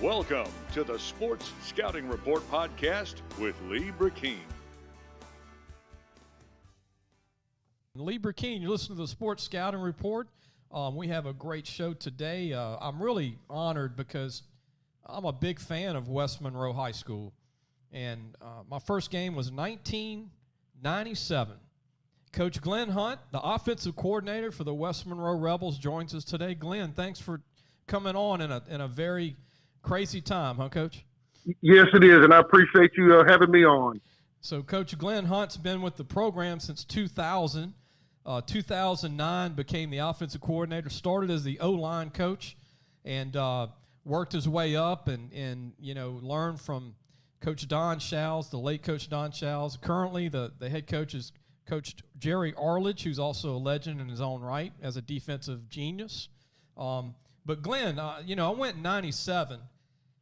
Welcome to the Sports Scouting Report podcast with Lee Burkeen. Lee Burkeen, you listen to the Sports Scouting Report. We have a great show today. I'm really honored because I'm a big fan of West Monroe High School. And my first game was 1997. Coach Glenn Hunt, the offensive coordinator for the West Monroe Rebels, joins us today. Glenn, thanks for coming on in a very crazy time, huh, Coach? Yes, it is, and I appreciate you having me on. So Coach Glenn Hunt's been with the program since 2000. 2009 became the offensive coordinator, started as the O-line coach, and worked his way up and learned from Coach Don Showles, the late Coach Don Showles. Currently, the head coach is Coach Jerry Arledge, who's also a legend in his own right as a defensive genius. But Glenn, I went in 97,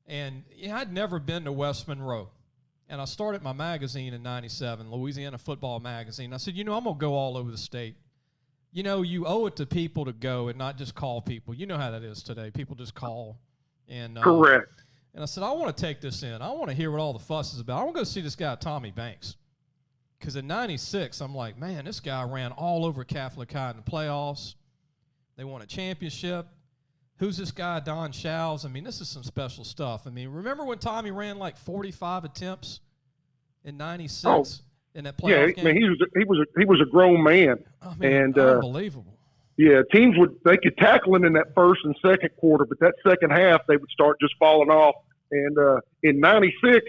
and I'd never been to West Monroe. And I started my magazine in 97, Louisiana Football Magazine. I said, I'm going to go all over the state. You owe it to people to go and not just call people. You know how that is today. People just call. And correct. And I said, I want to take this in. I want to hear what all the fuss is about. I want to go see this guy, Tommy Banks. Because in 96, I'm like, man, this guy ran all over Catholic High in the playoffs. They won a championship. Who's this guy, Don Showles? I mean, this is some special stuff. I mean, remember when Tommy ran like 45 attempts in 96 in that playoff game? Yeah, man, he was a grown man. I mean, and unbelievable. Yeah, teams they could tackle him in that first and second quarter, but that second half they would start just falling off. And in 96,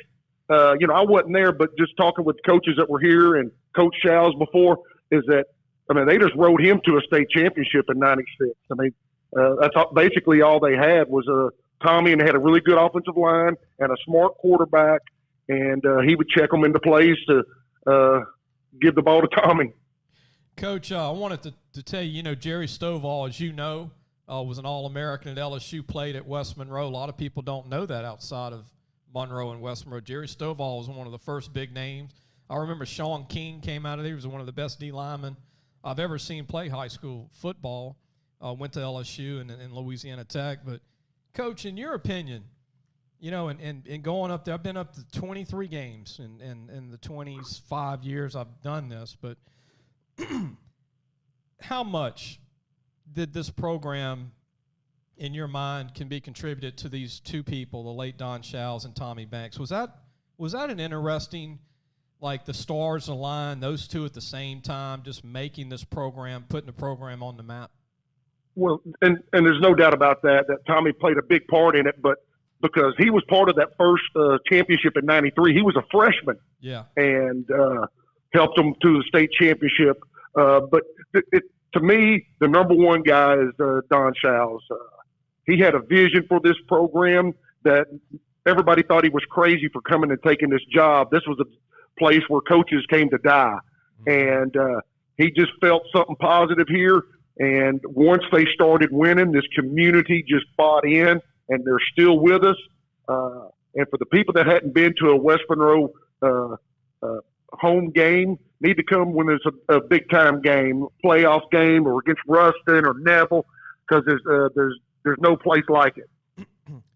I wasn't there, but just talking with coaches that were here and Coach Showles before, is that they just rode him to a state championship in 96. That's basically all they had was Tommy, and they had a really good offensive line and a smart quarterback, and he would check them into plays to give the ball to Tommy. Coach, I wanted to tell you, Jerry Stovall, as you know, was an All-American at LSU, played at West Monroe. A lot of people don't know that outside of Monroe and West Monroe. Jerry Stovall was one of the first big names. I remember Sean King came out of there. He was one of the best D linemen I've ever seen play high school football. Went to LSU and Louisiana Tech. But, Coach, in your opinion, and going up there, I've been up to 23 games in the 25 years I've done this, but how much did this program, in your mind, can be contributed to these two people, the late Don Showles and Tommy Banks? Was that an interesting, like the stars align, those two at the same time, just making this program, putting the program on the map? Well, and there's no doubt about that Tommy played a big part in it, but because he was part of that first championship in 93, he was a freshman. Yeah. And helped them to the state championship. But to me, the number one guy is Don Showles. He had a vision for this program that everybody thought he was crazy for coming and taking this job. This was a place where coaches came to die. And he just felt something positive here. And once they started winning, this community just bought in, and they're still with us. And for the people that hadn't been to a West Monroe home game, need to come when there's a big-time game, playoff game, or against Ruston or Neville, because there's no place like it.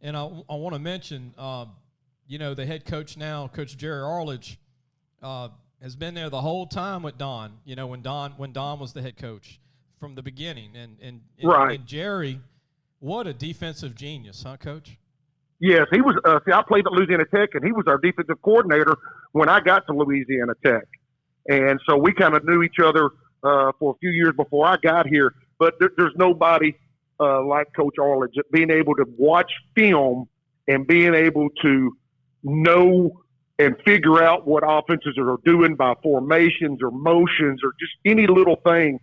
And I want to mention, the head coach now, Coach Jerry Arledge, has been there the whole time with Don. When Don was the head coach from the beginning, and right. And Jerry, what a defensive genius, huh, Coach? Yes, he was. I played at Louisiana Tech, and he was our defensive coordinator when I got to Louisiana Tech, and so we kind of knew each other for a few years before I got here. But there's nobody like Coach Arledge, being able to watch film and being able to know and figure out what offenses are doing by formations or motions or just any little thing.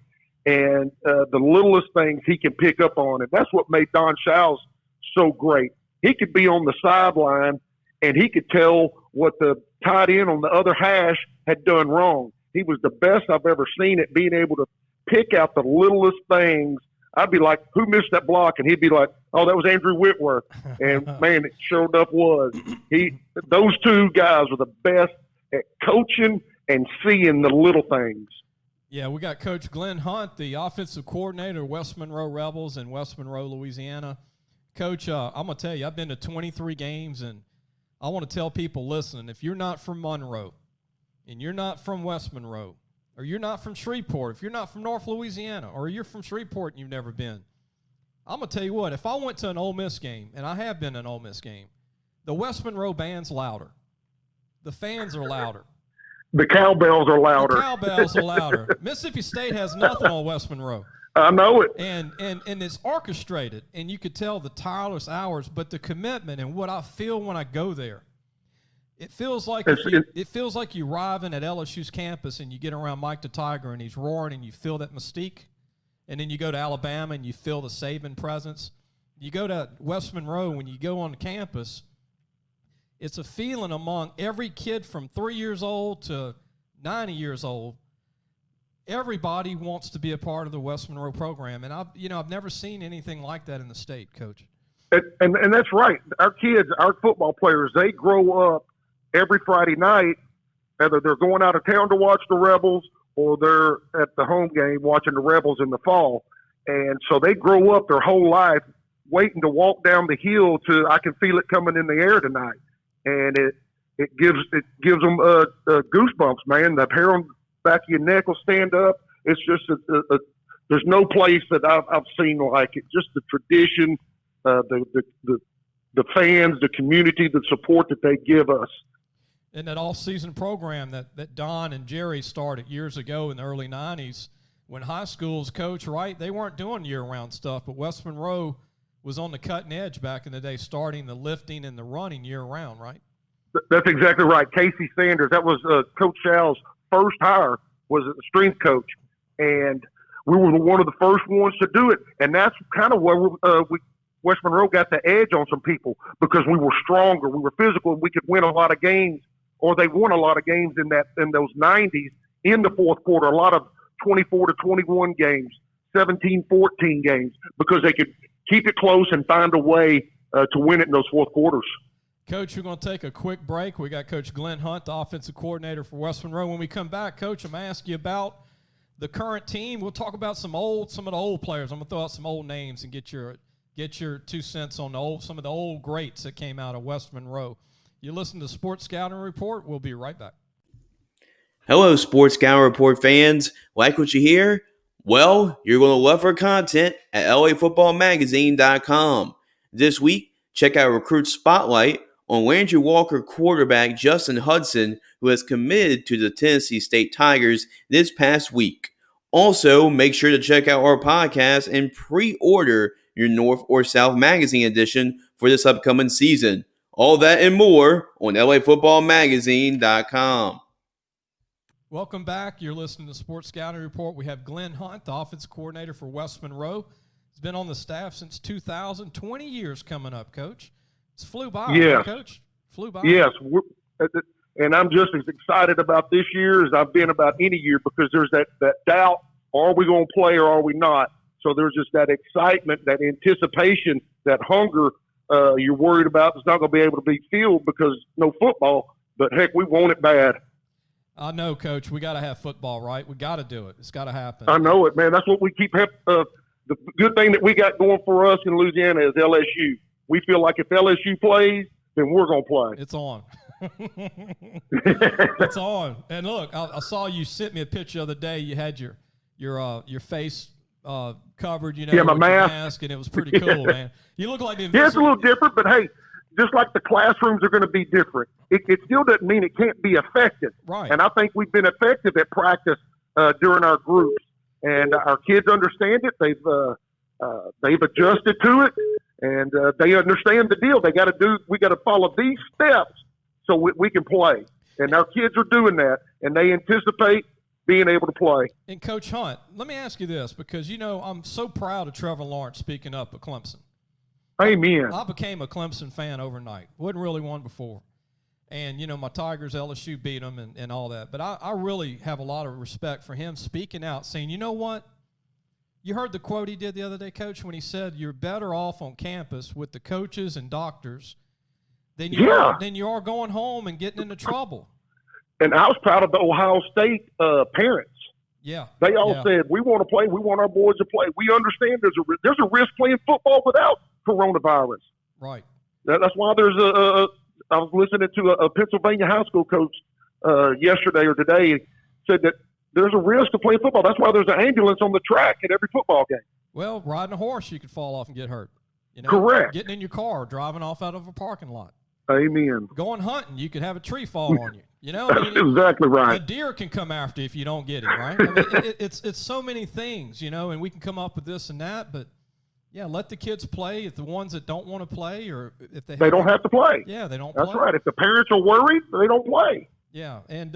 And the littlest things he can pick up on. And that's what made Don Showles so great. He could be on the sideline, and he could tell what the tight end on the other hash had done wrong. He was the best I've ever seen at being able to pick out the littlest things. I'd be like, who missed that block? And he'd be like, oh, that was Andrew Whitworth. And, man, it sure enough was. Those two guys were the best at coaching and seeing the little things. Yeah, we got Coach Glenn Hunt, the offensive coordinator of West Monroe Rebels in West Monroe, Louisiana. Coach, I'm going to tell you, I've been to 23 games, and I want to tell people, listen, if you're not from Monroe and you're not from West Monroe, or you're not from Shreveport, if you're not from North Louisiana, or you're from Shreveport and you've never been, I'm going to tell you what, if I went to an Ole Miss game, and I have been to an Ole Miss game, the West Monroe band's louder. The fans are louder. The cowbells are louder. The cowbells are louder. Mississippi State has nothing on West Monroe. I know it. And it's orchestrated, and you could tell the tireless hours, but the commitment and what I feel when I go there, it feels like you arriving at LSU's campus and you get around Mike the Tiger and he's roaring and you feel that mystique, and then you go to Alabama and you feel the Saban presence. You go to West Monroe, when you go on the campus, it's a feeling among every kid from 3 years old to 90 years old. Everybody wants to be a part of the West Monroe program, and I've never seen anything like that in the state, Coach. And that's right. Our kids, our football players, they grow up every Friday night, whether they're going out of town to watch the Rebels or they're at the home game watching the Rebels in the fall. And so they grow up their whole life waiting to walk down the hill to, I can feel it coming in the air tonight. And it gives them goosebumps, man. The hair on the back of your neck will stand up. It's just there's no place that I've seen like it. Just the tradition, the fans, the community, the support that they give us. And that all-season program that Don and Jerry started years ago in the early 90s when high schools, Coach, right, they weren't doing year-round stuff, but West Monroe was on the cutting edge back in the day, starting the lifting and the running year-round, right? That's exactly right. Casey Sanders, that was Coach Shaw's first hire, was a strength coach. And we were one of the first ones to do it. And that's kind of where West Monroe got the edge on some people, because we were stronger, we were physical, and we could win a lot of games, or they won a lot of games in those 90s in the fourth quarter, a lot of 24-21 games, 17-14 games, because they could keep it close and find a way to win it in those fourth quarters. Coach, we're going to take a quick break. We got Coach Glenn Hunt, the offensive coordinator for West Monroe. When we come back, Coach, I'm going to ask you about the current team. We'll talk about some of the old players. I'm going to throw out some old names and get your 2 cents on some of the old greats that came out of West Monroe. You listen to Sports Scouting Report. We'll be right back. Hello, Sports Scouting Report fans. Like what you hear? Well, you're going to love our content at lafootballmagazine.com. This week, check out Recruit Spotlight on Landry Walker quarterback Justin Hudson, who has committed to the Tennessee State Tigers this past week. Also, make sure to check out our podcast and pre-order your North or South Magazine edition for this upcoming season. All that and more on lafootballmagazine.com. Welcome back. You're listening to Sports Scouting Report. We have Glenn Hunt, the offensive coordinator for West Monroe. He's been on the staff since 2000, 20 years coming up, Coach. It's flew by, yes. Right, Coach? Flew by. Yes, and I'm just as excited about this year as I've been about any year, because there's that doubt, are we going to play or are we not? So there's just that excitement, that anticipation, that hunger you're worried about it's not going to be able to be filled because no football, but heck, we want it bad. I know, Coach. We got to have football, right? We got to do it. It's got to happen. I know it, man. That's what we keep the good thing that we got going for us in Louisiana is LSU. We feel like if LSU plays, then we're going to play. It's on. It's on. And look, I saw you sent me a picture the other day. You had your face covered, my with mask. and it was pretty cool, man. You look like the Yeah, it's a little different, but hey, just like the classrooms are going to be different, it still doesn't mean it can't be effective. Right. And I think we've been effective at practice during our groups, and our kids understand it. They've adjusted to it, and they understand the deal. We got to follow these steps so we can play. And our kids are doing that, and they anticipate being able to play. And Coach Hunt, let me ask you this, because I'm so proud of Trevor Lawrence speaking up at Clemson. Amen. I became a Clemson fan overnight. Wasn't really one before. And, my Tigers, LSU beat them and all that. But I really have a lot of respect for him speaking out, saying, you know what? You heard the quote he did the other day, Coach, when he said you're better off on campus with the coaches and doctors than you are going home and getting into trouble. And I was proud of the Ohio State parents. Yeah. They all said, we want to play. We want our boys to play. We understand there's a risk playing football without coronavirus. Right. That's why there's I was listening to a Pennsylvania high school coach yesterday or today said that there's a risk to play football. That's why there's an ambulance on the track at every football game. Well, riding a horse, you could fall off and get hurt. Correct. Getting in your car, driving off out of a parking lot. Amen. Going hunting, you could have a tree fall on you. That's exactly right. A deer can come after you if you don't get him, right? I mean, it's so many things, and we can come up with this and that, but yeah, let the kids play. If the ones that don't want to play, or if they don't have to play. Yeah, they don't. That's play. right. If the parents are worried, they don't play. Yeah, and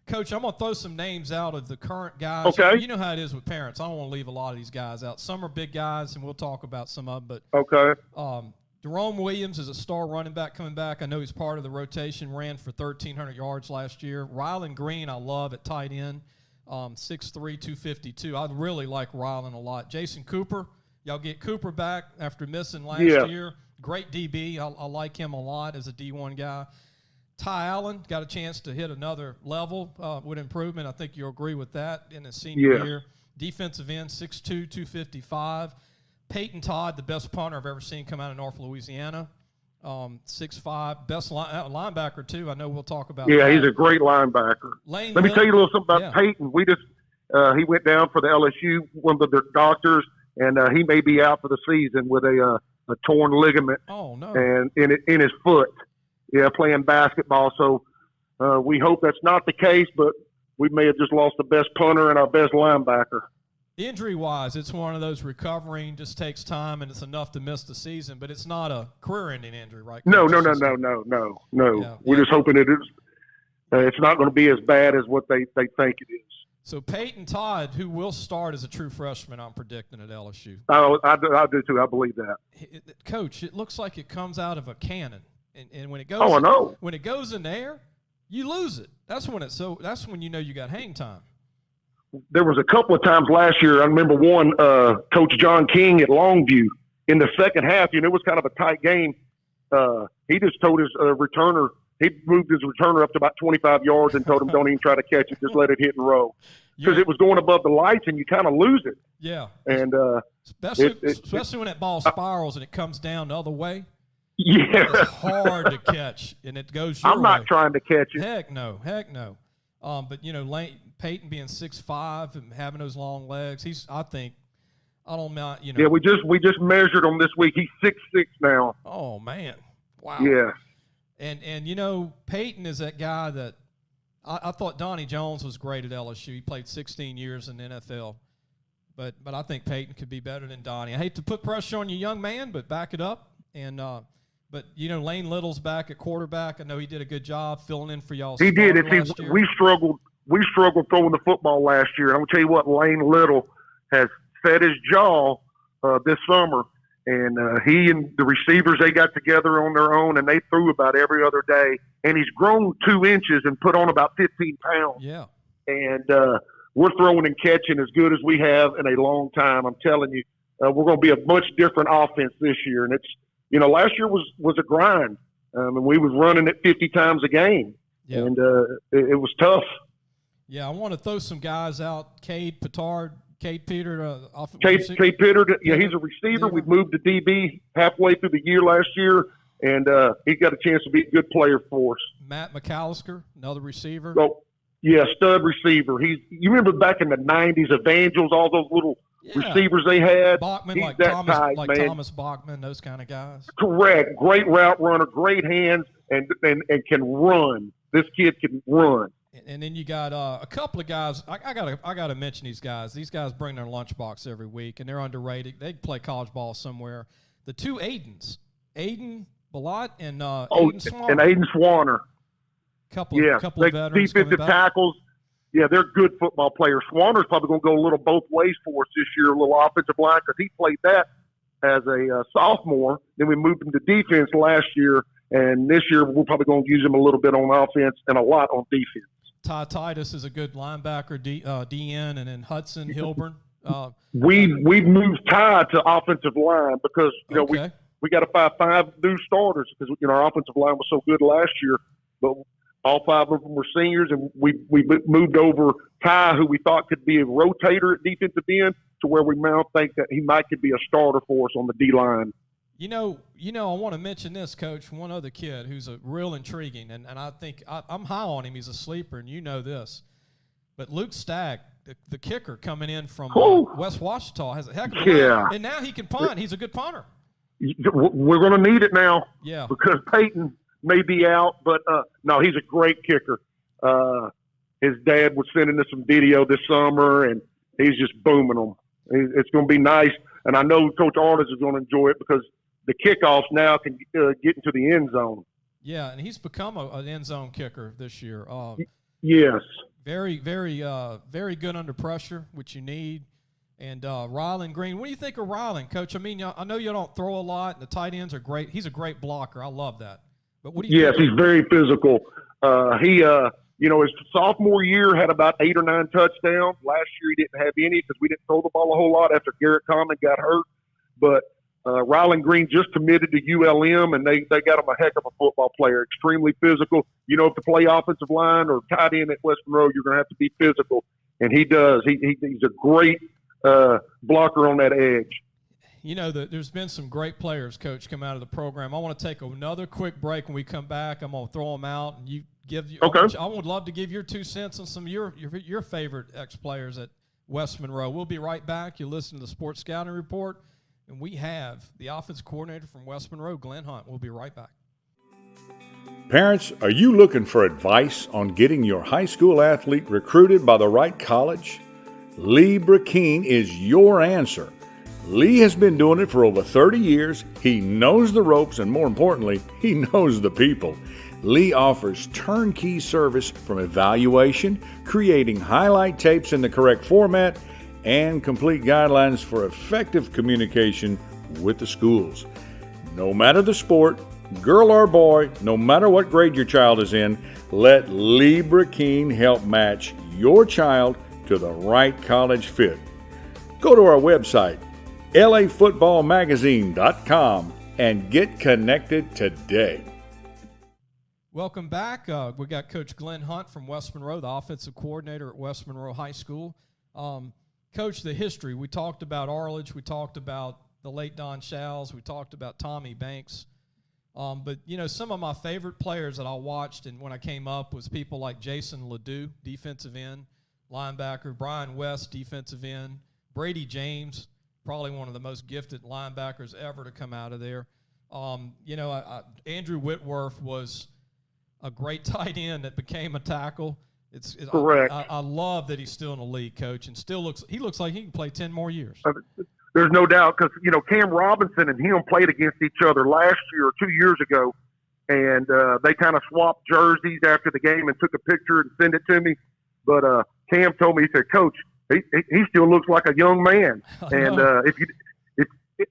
Coach, I'm gonna throw some names out of the current guys. Okay. You know how it is with parents. I don't want to leave a lot of these guys out. Some are big guys, and we'll talk about some of them. But okay. Jerome Williams is a star running back coming back. I know he's part of the rotation. Ran for 1,300 yards last year. Rylan Green, I love at tight end. 6'3", 252. I really like Rylan a lot. Jason Cooper, y'all get Cooper back after missing last year. Great DB. I like him a lot as a D1 guy. Ty Allen got a chance to hit another level with improvement. I think you'll agree with that in his senior year. Defensive end, 6'2", 255. Peyton Todd, the best punter I've ever seen come out of North Louisiana. 6'5", best linebacker, too. I know we'll talk about that. Yeah, he's a great linebacker. Let me tell you a little something about Peyton. We just he went down for the LSU, one of their doctors, and he may be out for the season with a torn ligament. Oh, no. And in his foot. Yeah, playing basketball. So we hope that's not the case, but we may have just lost the best punter and our best linebacker. Injury-wise, it's one of those recovering, just takes time, and it's enough to miss the season, but it's not a career-ending injury, right? No. Yeah, we're just hoping it's not going to be as bad as what they think it is. So Peyton Todd, who will start as a true freshman, I'm predicting at LSU. Oh, I do too. I believe that. Coach, it looks like it comes out of a cannon, and when it goes, when it goes in the air, you lose it. That's when you know you got hang time. There was a couple of times last year. I remember one, Coach John King at Longview in the second half. It was kind of a tight game. He just told his returner, he moved his returner up to about 25 yards and told him, don't even try to catch it, just let it hit and roll. Because it was going above the lights and you kind of lose it. Yeah. And especially when that ball spirals and it comes down the other way. Yeah. It's hard to catch, and it goes your I'm not way. trying to catch it. Heck no. But, Peyton being 6'5" and having those long legs, I don't know. Yeah, we just measured him this week. He's 6'6" now. Oh, man. Wow. Yeah. And Peyton is that guy that I thought Donnie Jones was great at LSU. He played 16 years in the NFL. But I think Peyton could be better than Donnie. I hate to put pressure on you, young man, but back it up. And but Lane Little's back at quarterback. I know he did a good job filling in for y'all. He did. We struggled throwing the football last year. And I'm gonna tell you what, Lane Little has set his jaw this summer, and he and the receivers, they got together on their own and they threw about every other day. And he's grown 2 inches and put on about 15 pounds. Yeah. And we're throwing and catching as good as we have in a long time. I'm telling you, we're going to be a much different offense this year. And it's, last year was a grind. And we was running it 50 times a game. Yeah. And it was tough. Yeah, I want to throw some guys out. Cade Pittard, Cade Peter. Cade Peter, he's a receiver. We've moved to DB halfway through the year last year, and he got a chance to be a good player for us. Matt McAllister, another receiver. Oh, yeah, stud receiver. You remember back in the 90s, Evangels, all those little receivers they had? Bachman, like Thomas Bachman, those kind of guys. Correct. Great route runner, great hands, and can run. This kid can run. And then you got a couple of guys. I gotta mention these guys. These guys bring their lunchbox every week, and they're underrated. They can play college ball somewhere. The two Aidens, Aiden Ballot and Aiden Swanner. And Aiden Swanner. Couple of veterans. Defensive tackles. Yeah, they're good football players. Swanner's probably going to go a little both ways for us this year, a little offensive line, because he played that as a sophomore. Then we moved him to defense last year, and this year we're probably going to use him a little bit on offense and a lot on defense. Ty Titus is a good linebacker, DN, and then Hudson Hilburn. We've moved Ty to offensive line because we got to find 5 new starters because our offensive line was so good last year, but all 5 of them were seniors, and we moved over Ty, who we thought could be a rotator at defensive end, to where we now think that he could be a starter for us on the D line. I want to mention this, Coach. One other kid who's a real intriguing, and I think I'm high on him. He's a sleeper, and you know this. But Luke Stagg, the kicker coming in from West Washita, has a heck of a run. And now he can punt. He's a good punter. We're going to need it now. Yeah. Because Peyton may be out, but no, he's a great kicker. His dad was sending us some video this summer, and he's just booming them. It's going to be nice, and I know Coach Artis is going to enjoy it because the kickoffs now can get into the end zone. Yeah, and he's become an end zone kicker this year. Yes. Very, very, very good under pressure, which you need. And Rylan Green, what do you think of Rylan, Coach? I mean, I know you don't throw a lot, and the tight ends are great. He's a great blocker. I love that. But what do you think? Yes, he's very physical. His sophomore year had about 8 or 9 touchdowns. Last year he didn't have any because we didn't throw the ball a whole lot after Garrett Common got hurt. But Rylan Green just committed to ULM, and they got him a heck of a football player, extremely physical. To play offensive line or tight end at West Monroe, you're going to have to be physical, and he does. He's a great blocker on that edge. There's been some great players, Coach, come out of the program. I want to take another quick break. When we come back, I'm going to throw them out, and you give. Okay. I would love to give your 2 cents on some of your favorite ex-players at West Monroe. We'll be right back. You listen to the Sports Scouting Report, and we have the offensive coordinator from West Monroe, Glenn Hunt. We'll be right back. Parents, are you looking for advice on getting your high school athlete recruited by the right college? Lee Brakeen is your answer. Lee has been doing it for over 30 years. He knows the ropes, and more importantly, he knows the people. Lee offers turnkey service from evaluation, creating highlight tapes in the correct format, and complete guidelines for effective communication with the schools. No matter the sport, girl or boy, no matter what grade your child is in, let Lee Brakeen help match your child to the right college fit. Go to our website, lafootballmagazine.com, and get connected today. Welcome back. We got Coach Glenn Hunt from West Monroe, the offensive coordinator at West Monroe High School. Coach, the history. We talked about Arledge. We talked about the late Don Shals. We talked about Tommy Banks. But some of my favorite players that I watched and when I came up was people like Jason Ledoux, defensive end, linebacker, Brian West, defensive end, Brady James, probably one of the most gifted linebackers ever to come out of there. Andrew Whitworth was a great tight end that became a tackle. It's correct. I love that he's still in the league, Coach, and he looks like he can play 10 more years. There's no doubt because, Cam Robinson and him played against each other last year or 2 years ago, and they kind of swapped jerseys after the game and took a picture and sent it to me. But Cam told me, he said, Coach, he still looks like a young man. And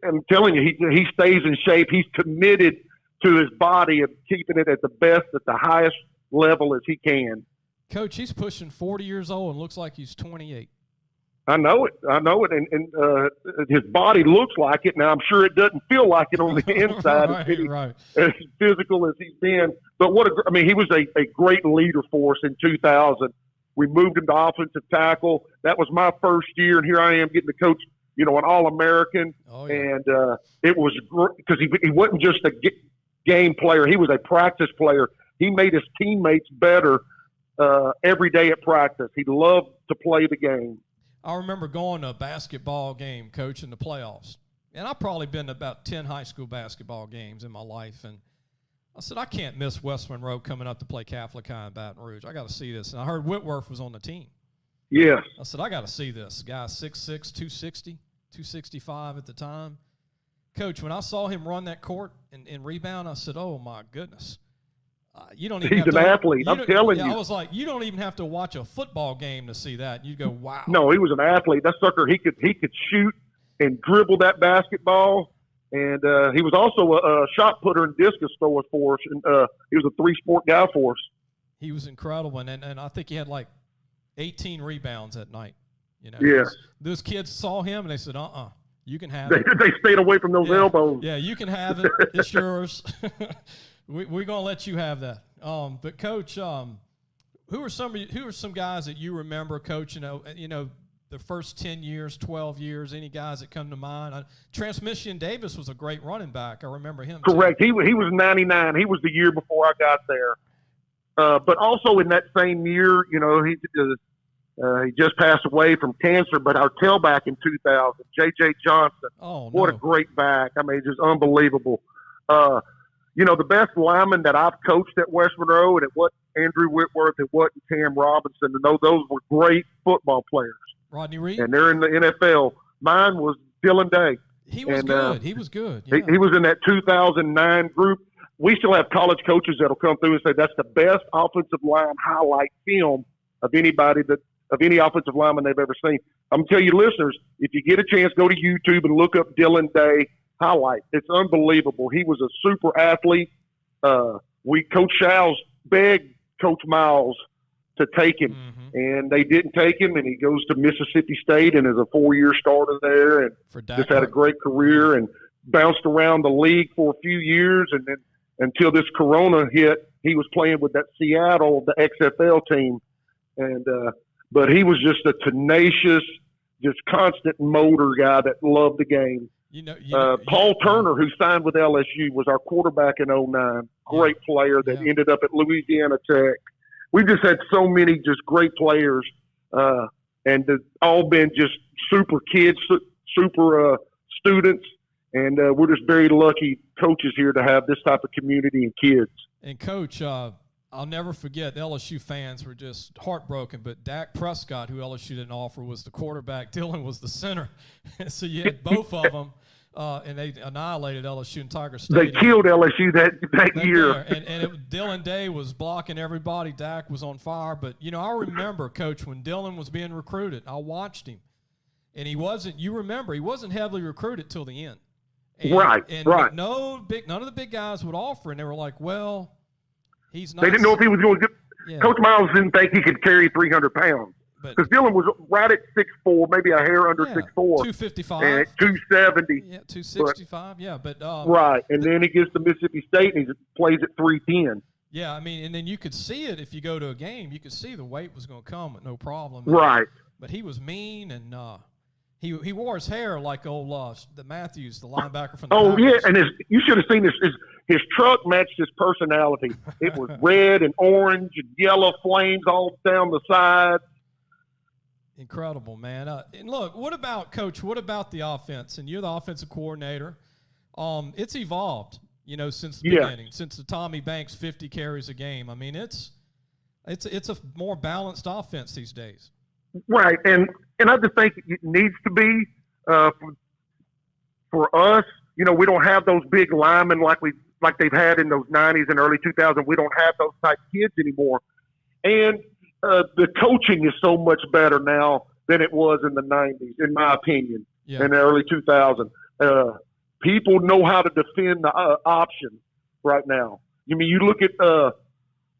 I'm telling you, he stays in shape. He's committed to his body and keeping it at the best, at the highest level as he can. Coach, he's pushing 40 years old and looks like he's 28. I know it, and his body looks like it. Now, I'm sure it doesn't feel like it on the inside, right. As physical as he's been. But he was a great leader for us in 2000. We moved him to offensive tackle. That was my first year, and here I am getting to coach, an All-American. Oh, yeah. And it was great because he wasn't just a game player. He was a practice player. He made his teammates better every day at practice. He loved to play the game. I remember going to a basketball game, Coach, in the playoffs. And I've probably been to about 10 high school basketball games in my life. And I said, I can't miss West Monroe coming up to play Catholic High in Baton Rouge. I got to see this. And I heard Whitworth was on the team. Yes. I said, I got to see this. Guy 6'6", 260, 265 at the time. Coach, when I saw him run that court and rebound, I said, oh, my goodness. You don't even He's an athlete. I'm telling you. I was like, you don't even have to watch a football game to see that. You go, wow. No, he was an athlete. That sucker, he could shoot and dribble that basketball. And he was also a shot putter and discus thrower for us. And he was a 3-sport guy for us. He was incredible. And I think he had like 18 rebounds that night. Yeah. Those kids saw him and they said, you can have it. They stayed away from those elbows. Yeah, you can have it. It's yours. We're gonna let you have that. But Coach, who are some guys that you remember, Coach? the first 10 years, 12 years, any guys that come to mind? Transmission Davis was a great running back. I remember him. Correct. Too. He was 99. He was the year before I got there. But also in that same year, he just passed away from cancer. But our tailback in 2000, J.J. Johnson. Oh, what a great back! I mean, just unbelievable. The best lineman that I've coached at West Monroe, and it wasn't Andrew Whitworth, it wasn't Cam Robinson, and those were great football players. Rodney Reed, and they're in the NFL. Mine was Dylan Day. He was good. He was good. Yeah. He was in that 2009 group. We still have college coaches that'll come through and say that's the best offensive line highlight film of any offensive lineman they've ever seen. I'm gonna tell you, listeners, if you get a chance, go to YouTube and look up Dylan Day highlight. It's unbelievable. He was a super athlete. Coach Show's begged Coach Miles to take him, and they didn't take him, and he goes to Mississippi State and is a 4-year starter there, and just had a great career and bounced around the league for a few years, and then until this Corona hit, he was playing with that Seattle, the XFL team, and but he was just a tenacious, just constant motor guy that loved the game. Paul Turner, who signed with LSU, was our quarterback in 2009. Great player that ended up at Louisiana Tech. We've just had so many just great players, and they've all been just super kids, super students, and we're just very lucky coaches here to have this type of community and kids. And, Coach, I'll never forget, the LSU fans were just heartbroken, but Dak Prescott, who LSU didn't offer, was the quarterback. Dylan was the center. So you had both of them, and they annihilated LSU and Tiger Stadium. They killed LSU that year. Dylan Day was blocking everybody. Dak was on fire. But, I remember, Coach, when Dylan was being recruited, I watched him. And he wasn't heavily recruited till the end. Right. None of the big guys would offer, and they were like, well, he's not. They didn't know if he was going to get. Coach Miles didn't think he could carry 300 pounds. Because Dylan was right at 6'4", maybe a hair under 6'4". 255. And 270. Yeah, 265. But right. And then he gets to Mississippi State and he plays at 310. Yeah, I mean, and then you could see it if you go to a game. You could see the weight was going to come with no problem. Right. But he was mean, and he wore his hair like old the Matthews, the linebacker from the Packers. And you should have seen his truck matched his personality. It was red and orange and yellow flames all down the sides. Incredible, man. And look, what about the offense? And you're the offensive coordinator. It's evolved, since the beginning, since the Tommy Banks 50 carries a game. I mean, it's a more balanced offense these days. Right, and I just think it needs to be for us. We don't have those big linemen like they've had in those 90s and early 2000s. We don't have those type kids anymore, and the coaching is so much better now than it was in the 90s, in my opinion, in the early 2000s. People know how to defend the option right now. You look at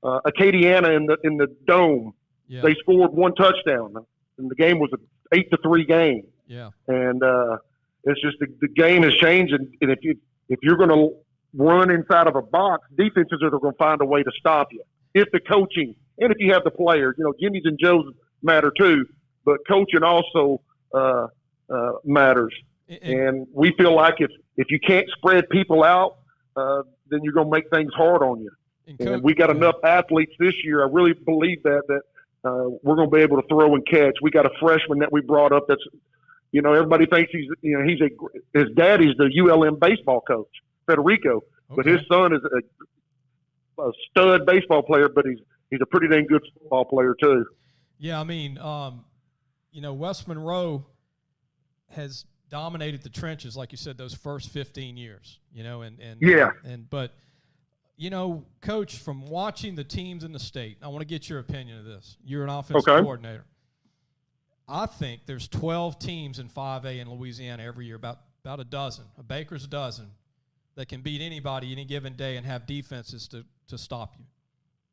Acadiana in the Dome. Yeah. They scored one touchdown, and the game was an 8-3 game. Yeah, and it's just the game has changed, and if you're going to run inside of a box, defenses are going to find a way to stop you. If the coaching and if you have the players, Jimmy's and Joe's matter too, but coaching also matters. And we feel like if you can't spread people out, then you're going to make things hard on you. And we got enough athletes this year. I really believe that we're going to be able to throw and catch. We got a freshman that we brought up that's, everybody thinks his daddy's the ULM baseball coach, Federico, but his son is a stud baseball player, but he's a pretty dang good football player too. Yeah, I mean, West Monroe has dominated the trenches, like you said, those first 15 years, but Coach, from watching the teams in the state, I want to get your opinion of this. You're an offensive coordinator. I think there's 12 teams in 5A in Louisiana every year, about a dozen, a baker's dozen, that can beat anybody any given day and have defenses to stop you.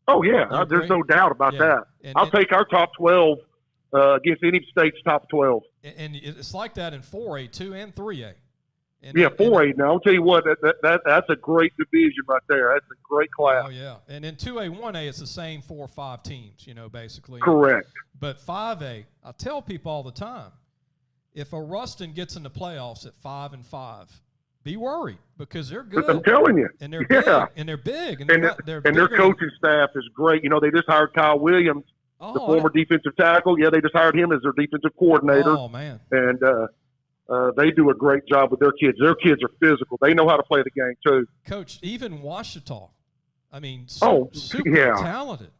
Oh, yeah. There's no doubt about that. I'll take our top 12 against any state's top 12. And it's like that in 4A, too, and 3A. And Yeah, 4A. Now I'll tell you what, that's a great division right there. That's a great class. Oh yeah, and then 2A, 1A, it's the same 4 or 5 teams, basically. Correct. But 5A, I tell people all the time, if a Ruston gets in the playoffs at 5-5, be worried because they're good. I'm telling you, and they're big, and they're big, and their coaching staff is great. They just hired Kyle Williams, the former defensive tackle. Yeah, they just hired him as their defensive coordinator. Oh man, and they do a great job with their kids. Their kids are physical. They know how to play the game too. Coach, even Ouachita, super talented.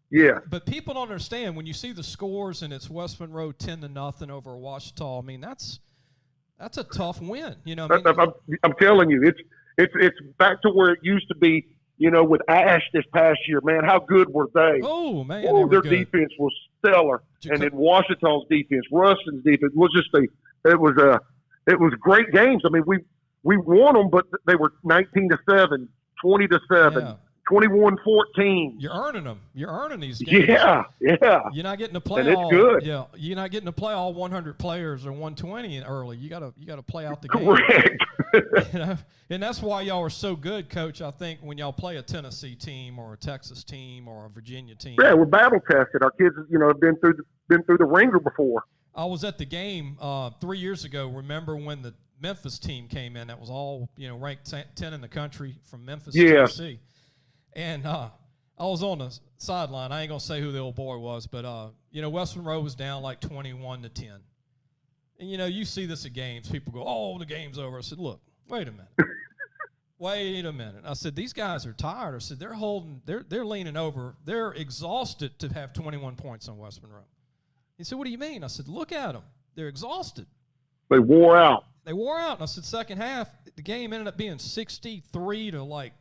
Yeah. But people don't understand when you see the scores and it's West Monroe 10-0 over Ouachita. That's a tough win. I'm telling you, it's back to where it used to be. With Ash this past year, man, how good were they? Oh man, their defense was stellar, and then Washington's defense, Ruston's defense was just it was great games. I mean, we won them, but they were 19-7, 20-7. 21-14. You're earning them. You're earning these games. Yeah. You're not getting to play and it's good. Yeah, you're not getting to play all 100 players or 120 early. You got to play out the Correct. game. And that's why y'all are so good, Coach. I think when y'all play a Tennessee team or a Texas team or a Virginia team. Yeah, we're battle tested. Our kids, have been through the ringer before. I was at the game 3 years ago. Remember when the Memphis team came in? That was all ranked 10 in the country from Memphis, Tennessee. And I was on the sideline. I ain't going to say who the old boy was, but, West Monroe was down like 21-10. And, you see this at games. People go, oh, the game's over. I said, look, wait a minute. Wait a minute. I said, these guys are tired. I said, they're leaning over. They're exhausted to have 21 points on West Monroe. He said, what do you mean? I said, look at them. They're exhausted. They wore out. And I said, second half, the game ended up being 63 to like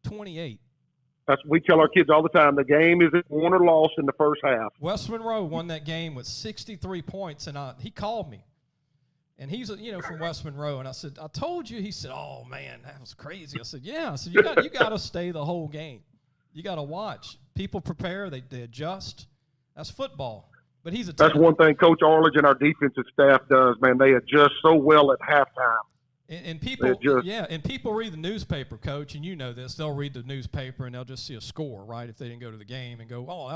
28. We tell our kids all the time, the game isn't won or lost in the first half. West Monroe won that game with 63 points, and he called me. And he's, from West Monroe. And I said, I told you. He said, oh, man, that was crazy. I said, yeah. I said, you got to stay the whole game. You got to watch. People prepare. They adjust. That's football. But that's one thing Coach Arledge and our defensive staff does, man. They adjust so well at halftime. And people read the newspaper, Coach, and you know this. They'll read the newspaper and they'll just see a score, right? If they didn't go to the game and go, oh,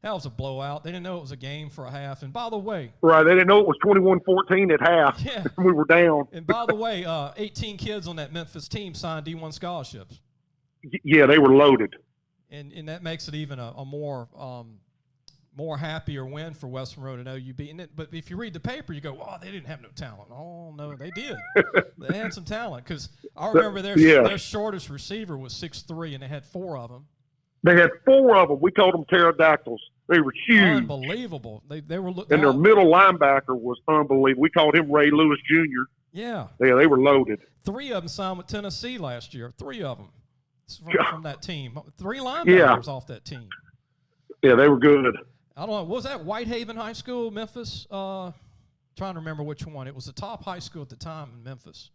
that was a blowout. They didn't know it was a game for a half. And by the way, right, they didn't know it was 21-14 at half. Yeah, we were down. And by the way, 18 kids on that Memphis team signed D1 scholarships. Yeah, they were loaded. And that makes it even a more happier win for West Monroe to know you beating it. But if you read the paper, you go, oh, they didn't have no talent. Oh, no, they did. They had some talent because I remember their shortest receiver was 6'3", and they had 4 of them. They had 4 of them. We called them pterodactyls. They were huge. Unbelievable. They were looking. And their middle linebacker was unbelievable. We called him Ray Lewis Jr. Yeah. Yeah, they were loaded. 3 of them signed with Tennessee last year. 3 of them from that team. 3 linebackers off that team. Yeah, they were good. I don't know. Was that Whitehaven High School, Memphis? Trying to remember which one. It was the top high school at the time in Memphis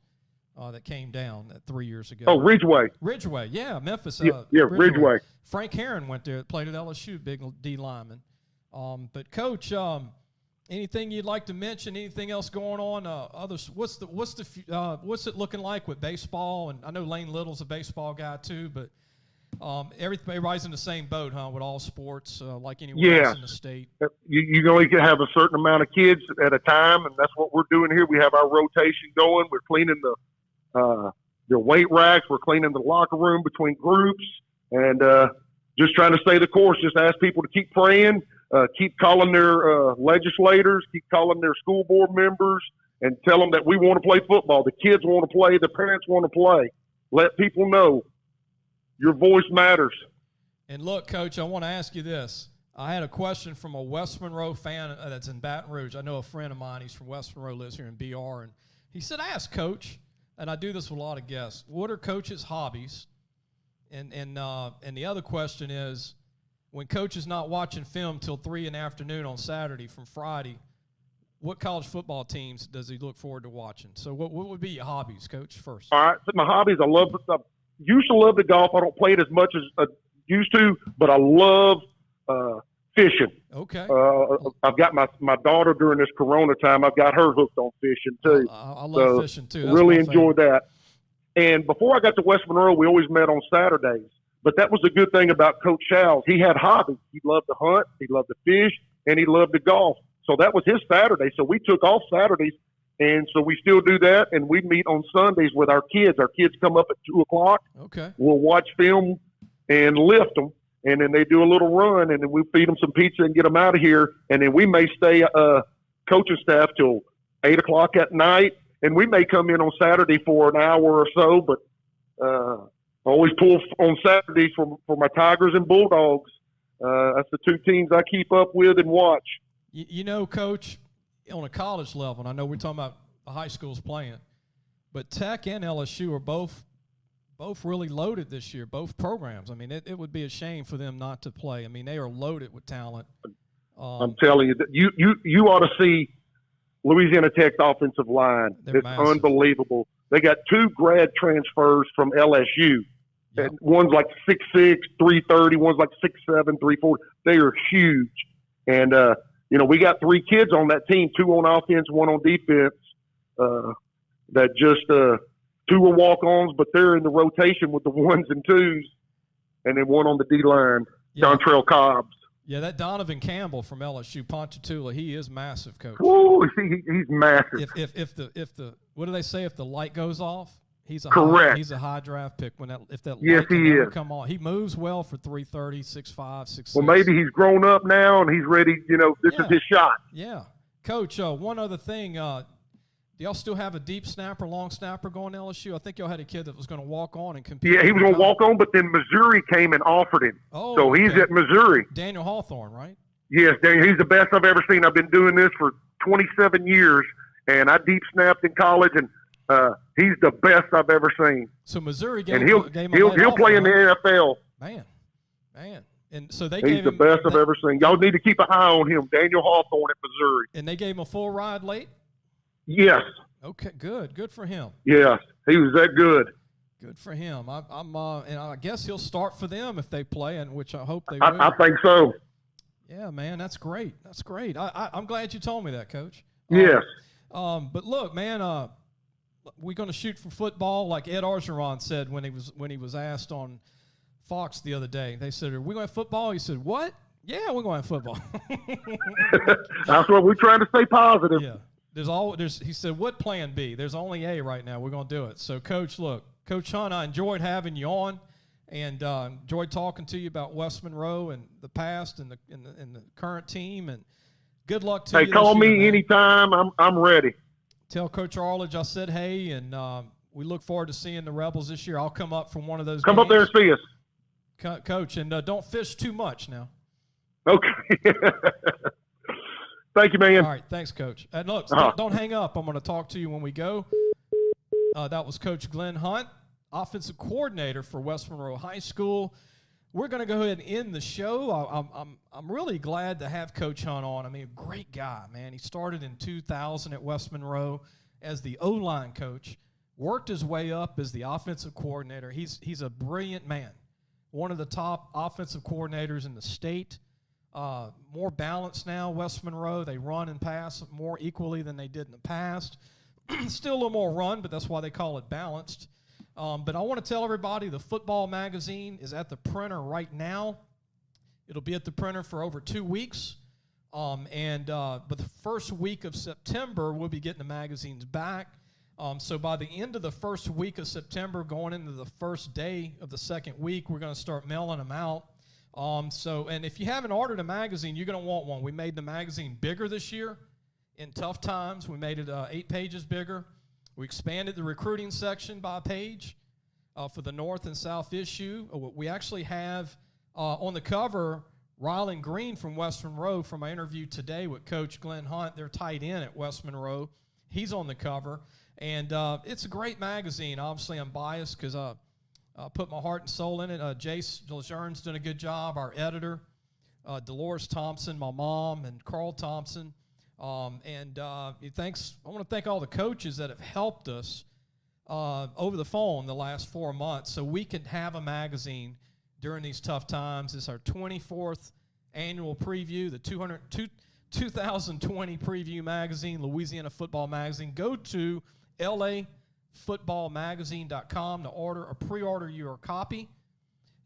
that came down 3 years ago. Oh, Ridgeway. Ridgeway, yeah, Memphis. Ridgeway. Frank Herron went there, played at LSU, big D lineman. But Coach, anything you'd like to mention? Anything else going on? What's it looking like with baseball? And I know Lane Little's a baseball guy too, but. Everybody's in the same boat, huh? With all sports, like anywhere else in the state. You only can have a certain amount of kids at a time, and that's what we're doing here. We have our rotation going. We're cleaning the weight racks. We're cleaning the locker room between groups, and just trying to stay the course. Just ask people to keep praying, keep calling their legislators, keep calling their school board members, and tell them that we want to play football. The kids want to play. The parents want to play. Let people know. Your voice matters. And look, Coach, I want to ask you this. I had a question from a West Monroe fan that's in Baton Rouge. I know a friend of mine. He's from West Monroe, lives here in BR. And he said, ask Coach, and I do this with a lot of guests, what are Coach's hobbies? And the other question is, when Coach is not watching film till 3 in the afternoon on Saturday from Friday, what college football teams does he look forward to watching? So what would be your hobbies, Coach, first? All right. So my hobbies, I used to love the golf. I don't play it as much as I used to, but I love fishing. Okay. I've got my daughter during this Corona time. I've got her hooked on fishing too. I love fishing too. That's really my enjoy favorite. that. And before I got to West Monroe, we always met on Saturdays. But that was the good thing about Coach Showles. He had hobbies. He loved to hunt, he loved to fish, and he loved to golf. So that was his Saturday. So we took off Saturdays, and so we still do that. And we meet on Sundays with our kids. Our kids come up at 2:00. Okay. We'll watch film and lift them, and then they do a little run, and then we feed them some pizza and get them out of here. And then we may stay coaching staff till 8:00 at night, and we may come in on Saturday for an hour or so. But I always pull on Saturdays for my Tigers and Bulldogs. That's the two teams I keep up with and watch. You know, Coach, on a college level, and I know we're talking about the high schools playing, but Tech and LSU are both really loaded this year, both programs. I mean, it would be a shame for them not to play. I mean, they are loaded with talent. I'm telling you, you ought to see Louisiana Tech's offensive line. It's massive. Unbelievable. They got 2 grad transfers from LSU. Yep. And one's like 6'6", 330. One's like 6'7", 340. They are huge. And, we got 3 kids on that team, 2 on offense, 1 on defense, that just 2 are walk-ons, but they're in the rotation with the 1s and 2s, and then 1 on the D-line, Dontrell Cobbs. Yeah, that Donovan Campbell from LSU, Ponchatoula, he is massive, Coach. Woo, he's massive. If the what do they say? If the light goes off, he's a correct. He's a high draft pick when that light he is. come on. He moves well for 330, 6'5", 6'6". Well, maybe he's grown up now and he's ready. This is his shot. Yeah, Coach. One other thing. Do y'all still have a deep snapper, long snapper going to LSU? I think y'all had a kid that was going to walk on and compete. Yeah, he was going to walk on, but then Missouri came and offered him. Oh, so he's at Missouri. Daniel Hawthorne, right? Yes, Daniel. He's the best I've ever seen. I've been doing this for 27 years, and I deep snapped in college, and he's the best I've ever seen. So Missouri and he'll play in the NFL. Man, and so he's the best I've ever seen. Y'all need to keep an eye on him, Daniel Hawthorne at Missouri. And they gave him a full ride late. Yes. Okay, good for him. Yes, he was that good. Good for him. And I guess he'll start for them if they play, and which I hope they will. I think so. Yeah, man, that's great. That's great. I'm glad you told me that, Coach. Yes. But look, man, we're going to shoot for football, like Ed Orgeron said when he was asked on Fox the other day. They said, "Are we going to have football?" He said, "What? Yeah, we're going to have football." That's what we're trying to stay positive. Yeah. He said, "What plan B? There's only A right now. We're going to do it." So, Coach, look, Coach Hunt, I enjoyed having you on, and enjoyed talking to you about West Monroe and the past and the current team. And good luck to you. Hey, call me anytime. I'm ready. Tell Coach Arledge I said hey, and we look forward to seeing the Rebels this year. I'll come up from one of those. Come games. up there and see us, Coach, and don't fish too much now. Okay. Thank you, man. All right, thanks, Coach. And look, don't hang up. I'm going to talk to you when we go. That was Coach Glenn Hunt, offensive coordinator for West Monroe High School. We're going to go ahead and end the show. I'm really glad to have Coach Hunt on. I mean, great guy, man. He started in 2000 at West Monroe as the O-line coach, worked his way up as the offensive coordinator. He's a brilliant man, one of the top offensive coordinators in the state. More balanced now, West Monroe. They run and pass more equally than they did in the past. Still a little more run, but that's why they call it balanced. But I want to tell everybody the football magazine is at the printer right now. It'll be at the printer for over 2 weeks. But the first week of September, we'll be getting the magazines back. So by the end of the first week of September, going into the first day of the second week, we're going to start mailing them out. And if you haven't ordered a magazine, you're going to want one. We made the magazine bigger this year. In tough times, we made it 8 pages bigger. We expanded the recruiting section by a page for the North and South issue. We actually have on the cover Rylan Green from West Monroe from my interview today with Coach Glenn Hunt. They're tight end at West Monroe. He's on the cover. And it's a great magazine. Obviously, I'm biased because I put my heart and soul in it. Jace Lejeune's done a good job, our editor. Dolores Thompson, my mom, and Carl Thompson. I want to thank all the coaches that have helped us over the phone the last 4 months so we can have a magazine during these tough times. It's our 24th annual preview, the 2020 preview magazine, Louisiana Football Magazine. Go to lafootballmagazine.com to order or pre-order your copy.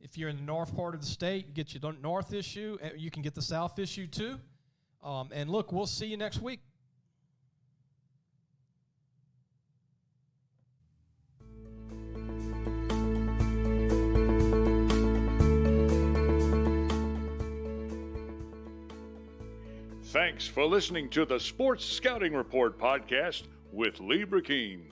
If you're in the north part of the state, get your north issue. You can get the south issue too. And look, we'll see you next week. Thanks for listening to the Sports Scouting Report podcast with Lee Brakeen.